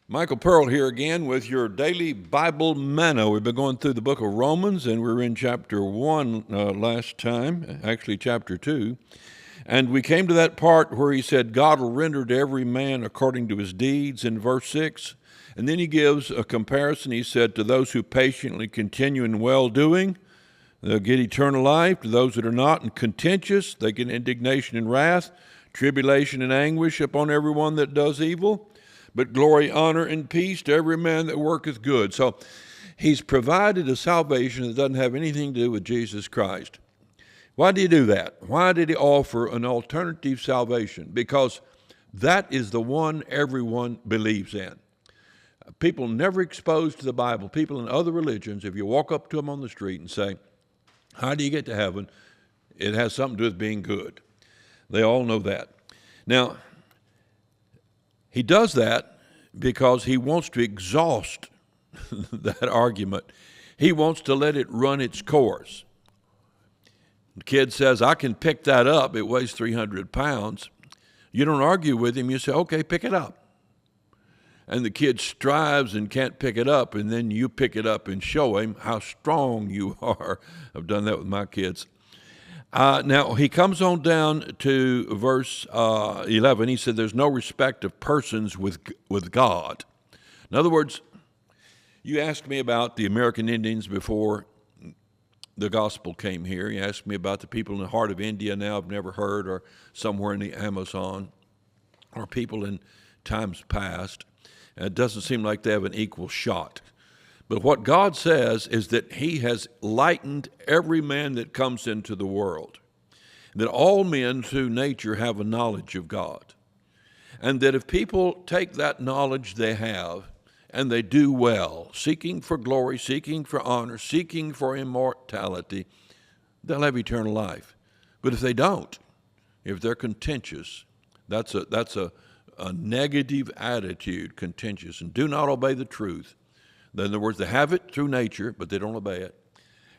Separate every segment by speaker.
Speaker 1: Michael Pearl here again with your daily Bible Manna. We've been going through the book of Romans, and we were in chapter 1 last time, actually chapter 2. And we came to that part where he said, God will render to every man according to his deeds in verse 6. And then he gives a comparison. He said, to those who patiently continue in well-doing, they'll get eternal life. To those that are not and contentious, they get indignation and wrath, tribulation and anguish upon everyone that does evil. But glory, honor, and peace to every man that worketh good. So he's provided a salvation that doesn't have anything to do with Jesus Christ. Why did he do that? Why did he offer an alternative salvation? Because that is the one everyone believes in. People never exposed to the Bible, people in other religions, if you walk up to them on the street and say, how do you get to heaven? It has something to do with being good. They all know that. Now, he does that because he wants to exhaust that argument. He wants to let it run its course. The kid says, I can pick that up. It weighs 300 pounds. You don't argue with him. You say, okay, pick it up. And the kid strives and can't pick it up, and then you pick it up and show him how strong you are. I've done that with my kids. Now, he comes on down to verse 11. He said, there's no respect of persons with God. In other words, you asked me about the American Indians before the gospel came here. You asked me about the people in the heart of India now I've never heard, or somewhere in the Amazon, or people in times past. It doesn't seem like they have an equal shot. But what God says is that he has lightened every man that comes into the world, that all men through nature have a knowledge of God, and that if people take that knowledge they have and they do well, seeking for glory, seeking for honor, seeking for immortality, they'll have eternal life. But if they don't, if they're contentious, that's a negative attitude, contentious, and do not obey the truth. In other words, they have it through nature, but they don't obey it.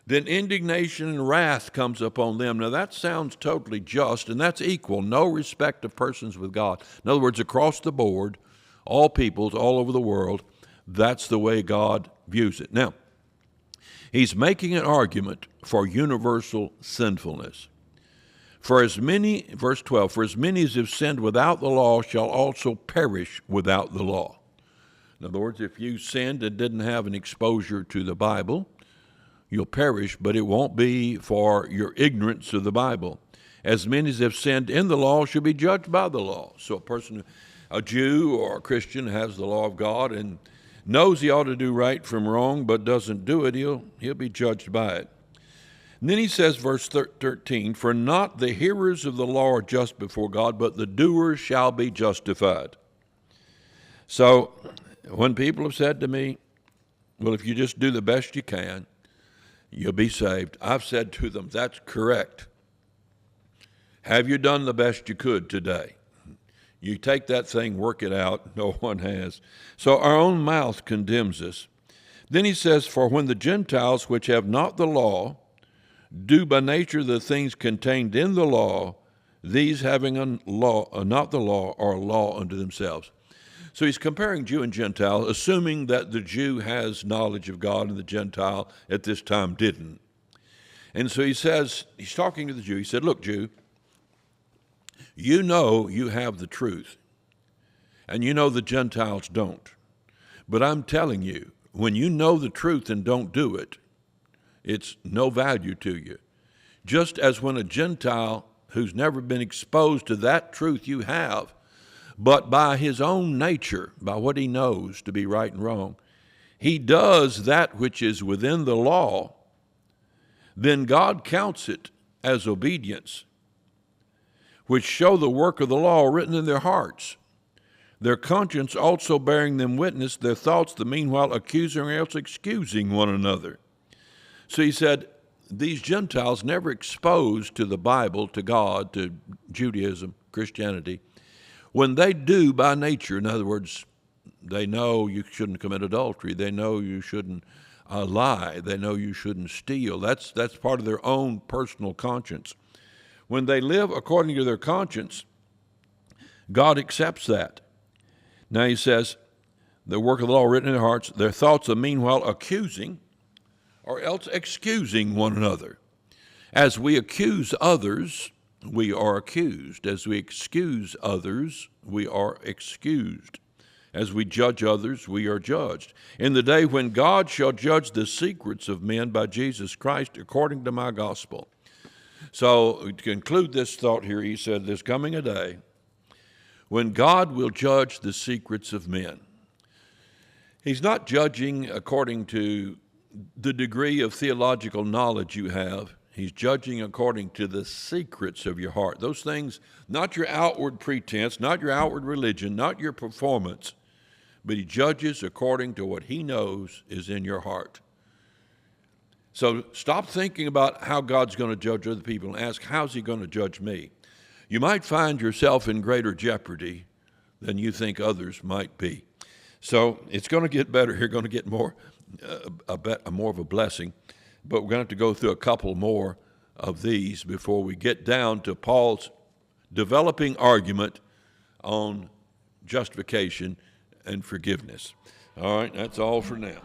Speaker 1: Then indignation and wrath comes upon them. Now that sounds totally just, and that's equal. No respect of persons with God. In other words, across the board, all peoples all over the world, that's the way God views it. Now, he's making an argument for universal sinfulness. For as many, verse 12, for as many as have sinned without the law shall also perish without the law. In other words, if you sinned and didn't have an exposure to the Bible, you'll perish, but it won't be for your ignorance of the Bible. As many as have sinned in the law shall be judged by the law. So a person, a Jew or a Christian, has the law of God and knows he ought to do right from wrong, but doesn't do it, he'll be judged by it. And then he says, verse 13, for not the hearers of the law are just before God, but the doers shall be justified. So when people have said to me, well, if you just do the best you can, you'll be saved, I've said to them, that's correct. Have you done the best you could today? You take that thing, work it out. No one has. So our own mouth condemns us. Then he says, for when the Gentiles which have not the law do by nature the things contained in the law, these having not the law are a law unto themselves. So he's comparing Jew and Gentile, assuming that the Jew has knowledge of God and the Gentile at this time didn't. And so he says, he's talking to the Jew. He said, look, Jew, you know you have the truth, and you know the Gentiles don't. But I'm telling you, when you know the truth and don't do it, it's no value to you. Just as when a Gentile who's never been exposed to that truth you have, but by his own nature, by what he knows to be right and wrong, he does that which is within the law, then God counts it as obedience, which show the work of the law written in their hearts, their conscience also bearing them witness, their thoughts the meanwhile accusing or else excusing one another. So he said, these Gentiles never exposed to the Bible, to God, to Judaism, Christianity, when they do by nature, in other words, they know you shouldn't commit adultery, they know you shouldn't lie, they know you shouldn't steal. That's part of their own personal conscience. When they live according to their conscience, God accepts that. Now he says, the work of the law written in their hearts, their thoughts are meanwhile accusing or else excusing one another. As we accuse others, we are accused. As we excuse others, we are excused. As we judge others, we are judged. In the day when God shall judge the secrets of men by Jesus Christ according to my gospel. So to conclude this thought here, he said, there's coming a day when God will judge the secrets of men. He's not judging according to the degree of theological knowledge you have. He's judging according to the secrets of your heart. Those things, not your outward pretense, not your outward religion, not your performance, but he judges according to what he knows is in your heart. So stop thinking about how God's going to judge other people and ask, how's he going to judge me? You might find yourself in greater jeopardy than you think others might be. So it's going to get better. You're going to get more of a blessing. But we're going to have to go through a couple more of these before we get down to Paul's developing argument on justification and forgiveness. All right, that's all for now.